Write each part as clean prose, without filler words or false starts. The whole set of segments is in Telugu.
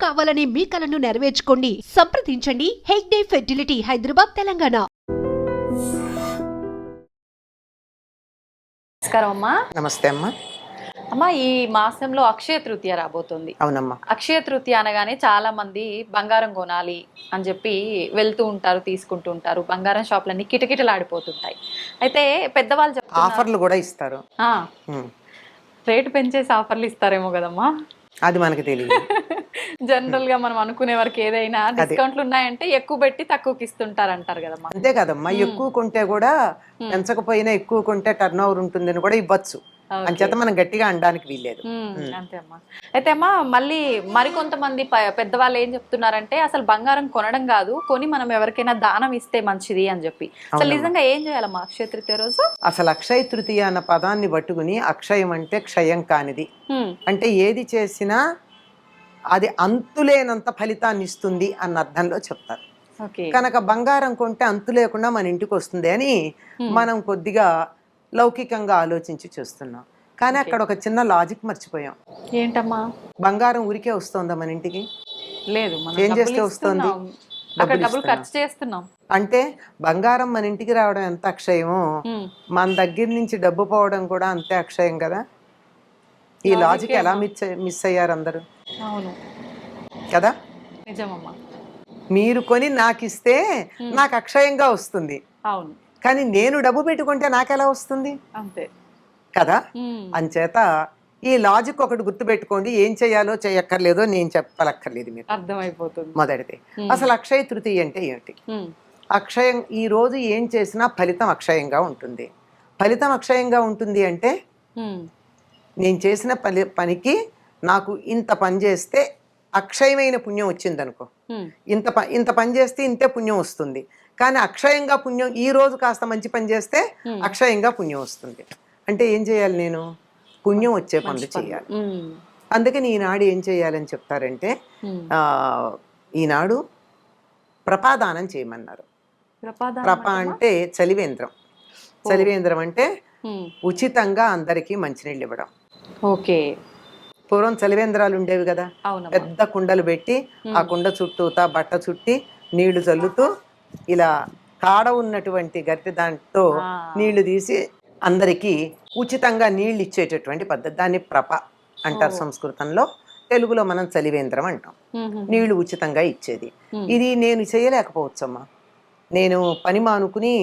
కావాలనే మీ కలను నెరవేర్చుకోండి. సంప్రదించండి హెగ్డే ఫెర్టిలిటీ, హైదరాబాద్, తెలంగాణ. నమస్కారం అమ్మా. నమస్తే అమ్మా. అమ్మా, ఈ మాసంలో అక్షయ తృతీయ రాబోతుంది. అవునమ్మా. అక్షయ తృతీయ అనగానే చాలా మంది బంగారం కొనాలి అని చెప్పి వెళ్తూ ఉంటారు, తీసుకుంటూ ఉంటారు. బంగారం షాపులన్నీ కిటకిటలాడిపోతుంటాయి. అయితే పెద్దవాళ్ళు చెప్తున్నారు ఆఫర్లు కూడా ఇస్తారు. రేటు పెంచేసి ఆఫర్లు ఇస్తారేమో కదమ్మా. అది మనకి తెలియదు. జనరల్ గా మనం అనుకునే వరకు ఏదైనా డిస్కౌంట్లు ఉన్నాయంటే ఎక్కువ పెట్టి తక్కువకి ఇస్తుంటారు అంటారు కదమ్మా. అంతే కదమ్మా. ఎక్కువ కొంటే కూడా పెంచకపోయినా ఎక్కువ కొంటే టర్న్ ఓవర్ ఉంటుందని కూడా ఇవ్వచ్చు. అంచేత మనం గట్టిగా అనడానికి వీల్లేదు. అంతే అమ్మా. అయితే అమ్మా, మళ్ళీ మరికొంతమంది పెద్దవాళ్ళు ఏం చెప్తున్నారంటే అసలు బంగారం కొనడం కాదు, కొని మనం ఎవరికైనా దానం ఇస్తే మంచిది అని చెప్పి. అసలు నిజంగా ఏం చేయాలమ్మా అక్షయ తృతీయ రోజు? అసలు అక్షయ తృతీయ అన్న పదాన్ని పట్టుకుని, అక్షయం అంటే క్షయం కానిది, అంటే ఏది చేసినా అది అంతులేనంత ఫలితాన్ని ఇస్తుంది అన్న అర్థంలో చెప్తారు. కనుక బంగారం కొంటే అంతు లేకుండా మన ఇంటికి వస్తుంది అని మనం కొద్దిగా లౌకికంగా ఆలోచించి చూస్తున్నాం. కానీ అక్కడ ఒక చిన్న లాజిక్ మర్చిపోయాం. ఏంటమ్మా? బంగారం ఊరికే వస్తుందా మన ఇంటికి? లేదు. ఏం చేస్తే వస్తుంది? డబ్బులు ఖర్చు చేస్తున్నాం. అంటే బంగారం మన ఇంటికి రావడం ఎంత అక్షయమో, మన దగ్గర నుంచి డబ్బు పోవడం కూడా అంతే అక్షయం కదా. ఈ లాజిక్ ఎలా మిస్ అయ్యారు అందరూ? అవును కదా. నిజమమ్మా. మీరు కొని నాకు ఇస్తే నాకు అక్షయంగా వస్తుంది. అవును. కానీ నేను డబ్బు పెట్టుకుంటే నాకెలా వస్తుంది? అంతే కదా. అంచేత ఈ లాజిక్ ఒకటి గుర్తుపెట్టుకోండి. ఏం చేయాలో చేయక్కర్లేదో నేను చెప్పలక్కర్లేదు, మీకు అర్థమైపోతుంది. మొదటిది అసలు అక్షయ తృతీయ అంటే ఏమిటి? అక్షయం, ఈ రోజు ఏం చేసినా ఫలితం అక్షయంగా ఉంటుంది. ఫలితం అక్షయంగా ఉంటుంది అంటే నేను చేసిన పనికి నాకు ఇంత పని చేస్తే అక్షయమైన పుణ్యం వచ్చింది అనుకో. ఇంత పని చేస్తే ఇంతే పుణ్యం వస్తుంది. కానీ అక్షయంగా పుణ్యం, ఈ రోజు కాస్త మంచి పని చేస్తే అక్షయంగా పుణ్యం వస్తుంది. అంటే ఏం చేయాలి? నేను పుణ్యం వచ్చే పనులు చేయాలి. అందుకని ఈనాడు ఏం చేయాలని చెప్తారంటే, ఈనాడు ప్రపాదానం చేయమన్నారు. ప్రప అంటే చలివేంద్రం. చలివేంద్రం అంటే ఉచితంగా అందరికీ మంచినీళ్ళు ఇవ్వడం. ఓకే. పూర్వం చలివేంద్రాలు ఉండేవి కదా, పెద్ద కుండలు పెట్టి ఆ కుండ చుట్టూతా బట్ట చుట్టి నీళ్లు చల్లుతూ ఇలా కాడ ఉన్నటువంటి గట్టి దాంట్లో నీళ్లు తీసి అందరికీ ఉచితంగా నీళ్లు ఇచ్చేటటువంటి పద్ధతి. దాన్ని ప్రప అంటారు సంస్కృతంలో. తెలుగులో మనం చలివేంద్రం అంటాం. నీళ్లు ఉచితంగా ఇచ్చేది. ఇది నేను చేయలేకపోవచ్చమ్మా. నేను పని మానుకుని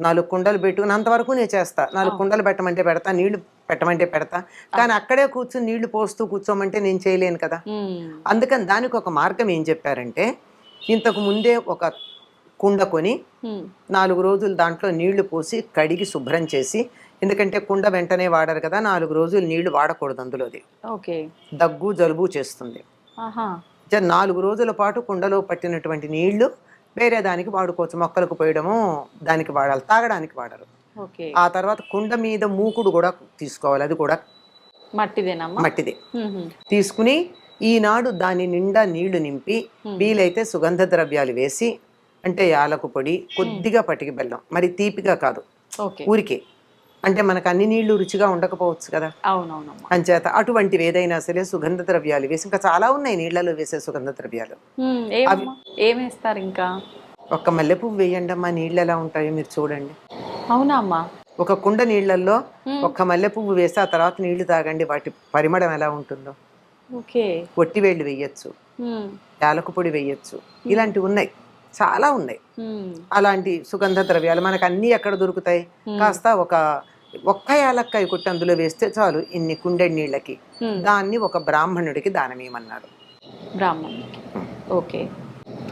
4 కుండలు పెట్టుకుని అంతవరకు నేను చేస్తా. 4 కుండలు పెట్టమంటే పెడతా, నీళ్లు పెట్టమంటే పెడతా. కానీ అక్కడే కూర్చుని నీళ్లు పోస్తూ కూర్చోమంటే నేను చేయలేను కదా. అందుకని దానికి ఒక మార్గం ఏం చెప్పారంటే, ఇంతకు ముందే ఒక కుండ కొని 4 రోజులు దాంట్లో నీళ్లు పోసి కడిగి శుభ్రం చేసి, ఎందుకంటే కుండ వెంటనే వాడరు కదా, 4 రోజులు నీళ్లు వాడకూడదు అందులోది. దగ్గు జలుబు చేస్తుంది. 4 రోజుల పాటు కుండలో పట్టినటువంటి నీళ్లు వేరే దానికి వాడుకోవచ్చు. మొక్కలకు పోయడము దానికి వాడాలి, తాగడానికి వాడరు. ఆ తర్వాత కుండ మీద మూకుడు కూడా తీసుకోవాలి. అది కూడా మట్టిదే. తీసుకుని ఈనాడు దాని నిండా నీళ్లు నింపి, వీలైతే సుగంధ ద్రవ్యాలు వేసి, అంటే యాలకు పొడి, కొద్దిగా పటికి బెల్లం, మరి తీపిగా కాదు, ఊరికే. అంటే మనకు అన్ని నీళ్లు రుచిగా ఉండకపోవచ్చు కదా. అంచేత అటువంటివి ఏదైనా సరే సుగంధ ద్రవ్యాలు వేసి, ఇంకా చాలా ఉన్నాయి నీళ్లలో వేసే సుగంధ ద్రవ్యాలు. ఏమేస్తారు? ఇంకా ఒక్క మల్లె పువ్వు వేయండి అమ్మా, నీళ్ళు ఎలా ఉంటాయో మీరు చూడండి. అవునా అమ్మా? ఒక కుండ నీళ్లలో ఒక్క మల్లె పువ్వు వేసి ఆ తర్వాత నీళ్లు తాగండి, వాటి పరిమళం ఎలా ఉంటుందో. ఒట్టివేళ్ళు వేయచ్చు, యాలకు పొడి వేయచ్చు, ఇలాంటివి ఉన్నాయి, చాలా ఉన్నాయి. అలాంటి సుగంధ ద్రవ్యాలు మనకు అన్ని ఎక్కడ దొరుకుతాయి? కాస్త ఒక్క యాలక్కాయ కొట్టి అందులో వేస్తే చాలు ఇన్ని కుండెడి నీళ్ళకి. దాన్ని ఒక బ్రాహ్మణుడికి దానమేమన్నారు.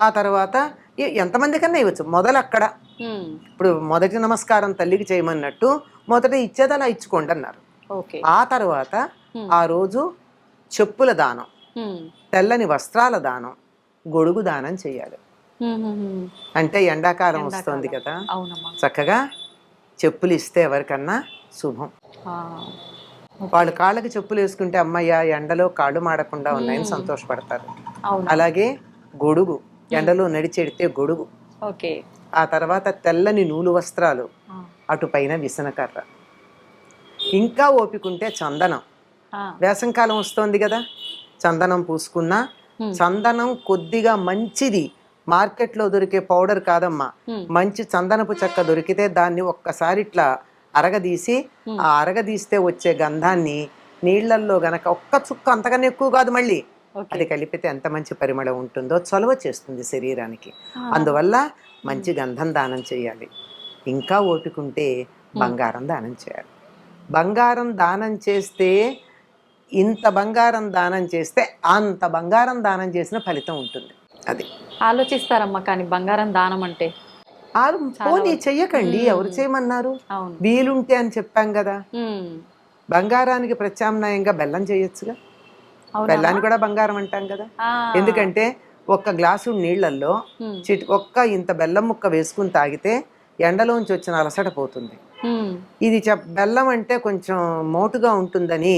ఆ తర్వాత ఎంతమంది కన్నా ఇవ్వచ్చు. మొదలు అక్కడ, ఇప్పుడు మొదటి నమస్కారం తల్లికి చేయమన్నట్టు మొదట ఇచ్చేది అలా ఇచ్చుకోండి అన్నారు. ఆ తర్వాత ఆ రోజు చెప్పుల దానం, తెల్లని వస్త్రాల దానం, గొడుగు దానం చేయాలి. అంటే ఎండాకాలం వస్తుంది కదా, చక్కగా చెప్పులు ఇస్తే ఎవరికన్నా శుభం. వాళ్ళు కాళ్ళకి చెప్పులు వేసుకుంటే అమ్మయ్య ఎండలో కాళ్ళు మాడకుండా ఉన్నాయని సంతోషపడతారు. అలాగే గొడుగు, ఎండలో నడిచెడితే గొడుగు. ఆ తర్వాత తెల్లని నూలు వస్త్రాలు, అటుపైన విసనకర్ర, ఇంకా ఓపికంటే చందనం. వేసంకాలం వస్తోంది కదా, చందనం పూసుకున్నా చందనం కొద్దిగా మంచిది, మార్కెట్లో దొరికే పౌడర్ కాదమ్మా, మంచి చందనపు చెక్క దొరికితే దాన్ని ఒక్కసారి ఇట్లా అరగదీసి, ఆ అరగదీస్తే వచ్చే గంధాన్ని నీళ్లల్లో గనక ఒక్క చుక్క, అంతకన్నా ఎక్కువ కాదు మళ్ళీ, అది కలిపితే ఎంత మంచి పరిమళం ఉంటుందో, చొలవ చేస్తుంది శరీరానికి. అందువల్ల మంచి గంధం దానం చేయాలి. ఇంకా ఓపికంటే బంగారం దానం చేయాలి. బంగారం దానం చేస్తే, ఇంత బంగారం దానం చేస్తే అంత బంగారం దానం చేసిన ఫలితం ఉంటుంది. అది ఆలోచిస్తారమ్మా, కానీ బంగారం దానం అంటే పోనీ చెయ్యకండి, ఎవరు చేయమన్నారు? వీలుంటే అని చెప్పాం కదా. బంగారానికి ప్రత్యామ్నాయంగా బెల్లం చేయొచ్చుగా. బెల్లాన్ని కూడా బంగారం అంటాం కదా. ఎందుకంటే ఒక్క గ్లాసు నీళ్లలో ఒక్క ఇంత బెల్లం ముక్క వేసుకుని తాగితే ఎండలోంచి వచ్చిన అలసట పోతుంది. ఇది బెల్లం అంటే కొంచెం మోటుగా ఉంటుందని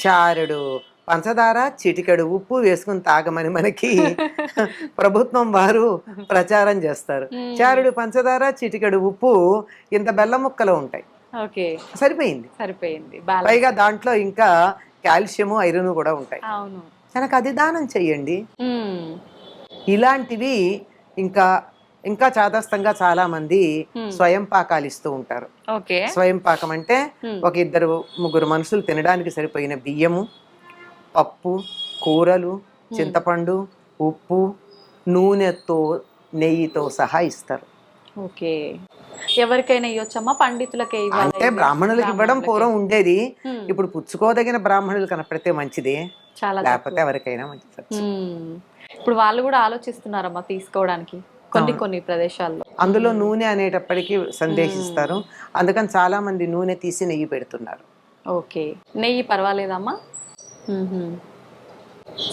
చారెడు పంచదార, చిటికెడు ఉప్పు వేసుకుని తాగమని మనకి ప్రభుత్వం వారు ప్రచారం చేస్తారు. చారెడు పంచదార, చిటికెడు ఉప్పు, ఇంత బెల్లం ముక్కలు ఉంటాయి. సరిపోయింది. పైగా దాంట్లో ఇంకా కాల్షియము, ఐరన్ కూడా ఉంటాయి. కనుక అది దానం చెయ్యండి. ఇలాంటివి ఇంకా ఇంకా చాదస్తంగా చాలా మంది స్వయం పాకాలు ఇస్తూ ఉంటారు. స్వయం పాకం అంటే ఒక 2-3 మనుషులు తినడానికి సరిపోయిన బియ్యము, పప్పు, కూరలు, చింతపండు, ఉప్పు, నూనెతో, నెయ్యితో సహా ఇస్తారు. ఎవరికైనా ఇవ్వచ్చమ్మా? పండితులకే ఇవ్వాలి అంటే బ్రాహ్మణులకు ఇవ్వడం పూర్వం ఉండేది. ఇప్పుడు పుచ్చుకోదగిన బ్రాహ్మణులు కనపడితే మంచిది, లేకపోతే ఎవరికైనా మంచిది. ఇప్పుడు వాళ్ళు కూడా ఆలోచిస్తున్నారమ్మా తీసుకోవడానికి కొన్ని ప్రదేశాల్లో. అందులో నూనె అనేటప్పటికీ సందేహిస్తారు. అందుకని చాలా మంది నూనె తీసి నెయ్యి పెడుతున్నారు. నెయ్యి పర్వాలేదమ్మా?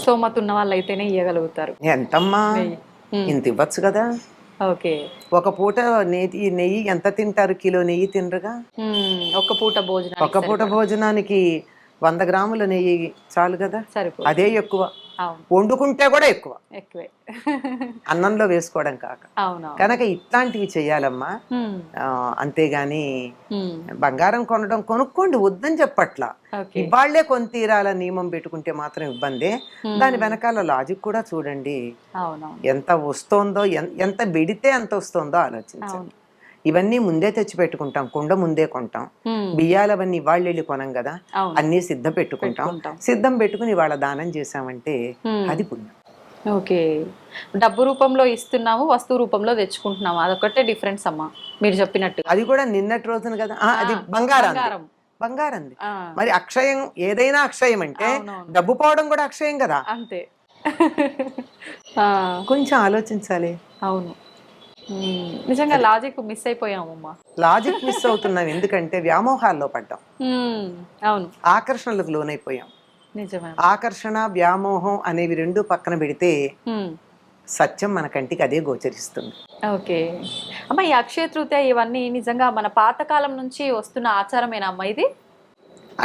సోమత ఉన్న వాళ్ళు అయితేనే ఇవ్వగలుగుతారు. ఎంతమ్మా, ఇంత ఇవ్వచ్చు కదా. ఒక పూట నెయ్యి ఎంత తింటారు? కిలో నెయ్యి తినరుగా. ఒక పూట భోజనానికి 100 గ్రాముల నెయ్యి చాలు కదా. అదే ఎక్కువ. వండుకుంటే కూడా ఎక్కువే అన్నంలో వేసుకోవడం కాక. కనుక ఇట్లాంటివి చెయ్యాలమ్మా. అంతేగాని బంగారం కొనుక్కోండి వద్దని చెప్పట్లా. ఇవాళ్లే కొని తీరాల నియమం పెట్టుకుంటే మాత్రం ఇబ్బంది. దాని వెనకాల లాజిక్ కూడా చూడండి. ఎంత వస్తోందో, ఎంత పెడితే ఎంత వస్తోందో ఆలోచించండి. ఇవన్నీ ముందే తెచ్చి పెట్టుకుంటాం, కుండ ముందే కొంటాం. బియ్యాలవన్నీ ఇవాళ్ళు వెళ్ళి కొనం కదా, అన్ని సిద్ధం పెట్టుకుంటాం. సిద్ధం పెట్టుకుని ఇవాళ దానం చేసామంటే అది పుణ్యం. డబ్బు రూపంలో ఇస్తున్నాము, వస్తువు రూపంలో తెచ్చుకుంటున్నాము, అదొకటే డిఫరెన్స్ అమ్మా మీరు చెప్పినట్టు. అది కూడా నిన్నటి రోజున కదా. అది బంగారం. మరి అక్షయం, ఏదైనా అక్షయం అంటే డబ్బు పోవడం కూడా అక్షయం కదా. అంతే. కొంచెం ఆలోచించాలి. అవును, నిజంగా లాజిక్ మిస్ అయిపోయామమ్మా. లాజిక్ మిస్ అవుతున్నాం ఎందుకంటే వ్యామోహాల్లో పడ్డాం. అవును, ఆకర్షణలకు లోనైపోయాం. నిజమే. ఆకర్షణ, వ్యామోహం అనేవి రెండు పక్కన పెడితే సత్యం మన కంటికి అదే గోచరిస్తుంది. అమ్మా, ఈ అక్షయ తృతీయ ఇవన్నీ నిజంగా మన పాతకాలం నుంచి వస్తున్న ఆచారమేనా అమ్మా ఇది?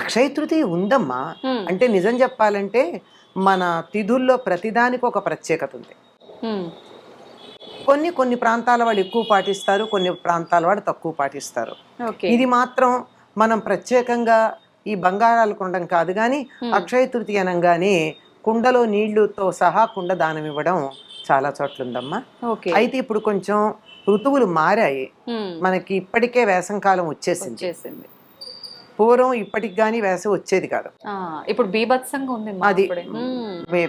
అక్షయ తృతీయ ఉందమ్మా. అంటే నిజం చెప్పాలంటే మన తిథుల్లో ప్రతిదానికి ఒక ప్రత్యేకత ఉంది. కొన్ని ప్రాంతాల వాళ్ళు ఎక్కువ పాటిస్తారు, కొన్ని ప్రాంతాల వాళ్ళు తక్కువ పాటిస్తారు. ఇది మాత్రం మనం ప్రత్యేకంగా ఈ బంగారాలు కొనడం కాదు కానీ అక్షయ తృతీయ అనగానే కుండలో నీళ్లుతో సహా కుండ దానం ఇవ్వడం చాలా చోట్ల ఉందమ్మా. అయితే ఇప్పుడు కొంచెం ఋతువులు మారాయి. మనకి ఇప్పటికే వేసంకాలం వచ్చేసింది. పూర్వం ఇప్పటికి గానీ వేసవి వచ్చేది కాదు. ఇప్పుడు బీభత్సంగా ఉంది. అది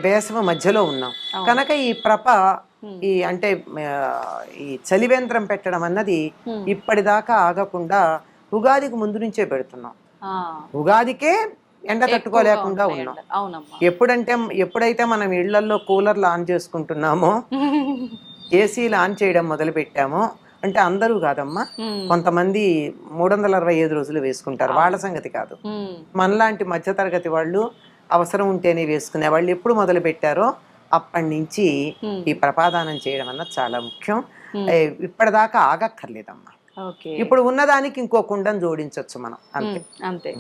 వేసవి మధ్యలో ఉన్నాం కనుక ఈ అంటే ఈ చలివేంద్రం పెట్టడం అన్నది ఇప్పటిదాకా ఆగకుండా ఉగాదికి ముందు నుంచే పెడుతున్నాం. ఉగాదికే ఎండ తట్టుకోలేకుండా ఉన్నాం. ఎప్పుడైతే మనం ఇళ్లలో కూలర్లు ఆన్ చేసుకుంటున్నామో, ఏసీలు ఆన్ చేయడం మొదలు పెట్టామో, అంటే అందరూ కాదమ్మా, కొంతమంది 365 రోజులు వేసుకుంటారు, వాళ్ళ సంగతి కాదు. మనలాంటి మధ్యతరగతి వాళ్ళు అవసరం ఉంటేనే వేసుకునే వాళ్ళు ఎప్పుడు మొదలు పెట్టారో అప్పటి నుంచి ఈ ప్రపాదానం చేయడం అన్నది చాలా ముఖ్యం. ఇప్పటిదాకా ఆగక్కర్లేదమ్మా. ఇప్పుడు ఉన్నదానికి ఇంకో కుండను జోడించవచ్చు మనం. అంతే.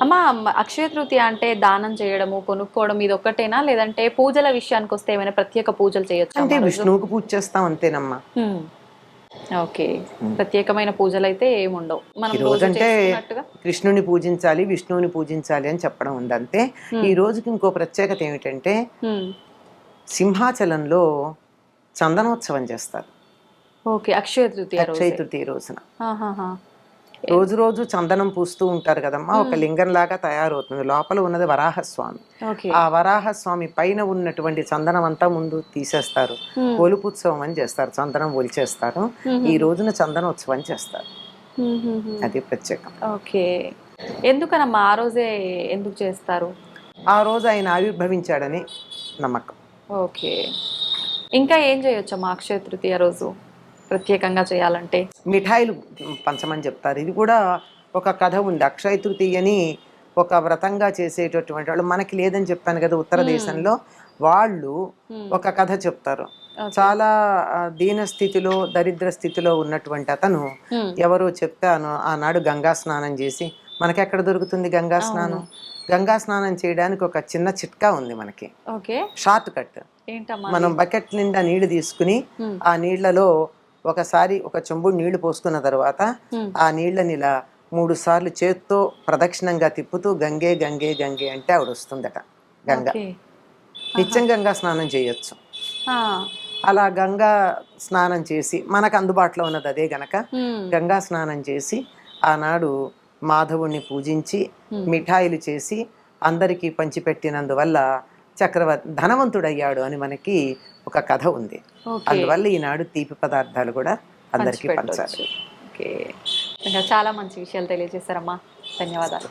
అమ్మా, అక్షయ తృతీయ అంటే దానం చేయడము, కొనుక్కోవడం ఇది ఒక్కటేనా, లేదంటే పూజల విషయానికి వస్తే ఏమైనా ప్రత్యేక పూజలు చేయొచ్చు? అంటే విష్ణువుకు పూజ చేస్తాం అంతేనమ్మా. ఓకే, ప్రత్యేకమైన పూజలు అయితే ఏముండవు, మనం ఈ రోజు రోజు అంటే చేసుకున్నట్టుగా. కృష్ణుని పూజించాలి, విష్ణువుని పూజించాలి అని చెప్పడం ఉంది అంతే. ఈ రోజుకి ఇంకో ప్రత్యేకత ఏమిటంటే సింహాచలంలో చందనోత్సవం చేస్తారు ఓకే, అక్షయ తృతీయ రోజు. అక్షయ తృతీయ రోజున. రోజు రోజు చందనం పూస్తూ ఉంటారు కదమ్మా. ఒక లింగం లాగా తయారవుతుంది. లోపల ఉన్నది వరాహస్వామి. ఓకే, ఆ వరాహస్వామి పైన ఉన్నటువంటి చందనం అంతా ముందు తీసేస్తారు. ఒలుపుత్సవం అని చేస్తారు, చందనం ఒలిచేస్తారు. ఈ రోజున చందనోత్సవం చేస్తారు. అది ప్రత్యేకం. ఓకే, ఎందుకనమ్మా ఆ రోజే ఎందుకు చేస్తారు? ఆ రోజు ఆయన ఆవిర్భవించాడని నమ్మకం. ఓకే, ఇంకా ఏం చేయొచ్చమ్మా అక్షయ తృతీయ రోజు ప్రత్యేకంగా చేయాలంటే? మిఠాయిలు పంచమని చెప్తారు. ఇది కూడా ఒక కథ ఉంది. అక్షయ తృతీయని ఒక వ్రతంగా చేసేటటువంటి వాళ్ళు, మనకి లేదని చెప్పాను కదా ఉత్తర దేశంలో, వాళ్ళు ఒక కథ చెప్తారు. చాలా దీన స్థితిలో, దరిద్ర స్థితిలో ఉన్నటువంటి అతను ఎవరో చెప్తాను ఆనాడు గంగా స్నానం చేసి, మనకెక్కడ దొరుకుతుంది గంగా స్నానం? గంగా స్నానం చేయడానికి ఒక చిన్న చిట్కా ఉంది మనకి, షార్ట్ కట్. మనం బకెట్ నిండా నీళ్లు తీసుకుని ఆ నీళ్లలో ఒకసారి ఒక చెంబుడు నీళ్లు పోసుకున్న తర్వాత ఆ నీళ్ళని ఇలా 3 సార్లు చేత్తో ప్రదక్షిణంగా తిప్పుతూ గంగే గంగే గంగే అంటే ఆవిడ వస్తుందట గంగ. నిత్యం గంగా స్నానం చేయొచ్చు. అలా గంగా స్నానం చేసి, మనకు అందుబాటులో ఉన్నది అదే గనక గంగా స్నానం చేసి ఆనాడు మాధవుణ్ణి పూజించి మిఠాయిలు చేసి అందరికీ పంచిపెట్టినందువల్ల ధనవంతుడయ్యాడు అని మనకి ఒక కథ ఉంది. అందువల్ల ఈనాడు తీపి పదార్థాలు కూడా అందరికీ పంచాలి. ఓకే, చాలా మంచి విషయాలు తెలియజేశారమ్మా, ధన్యవాదాలు.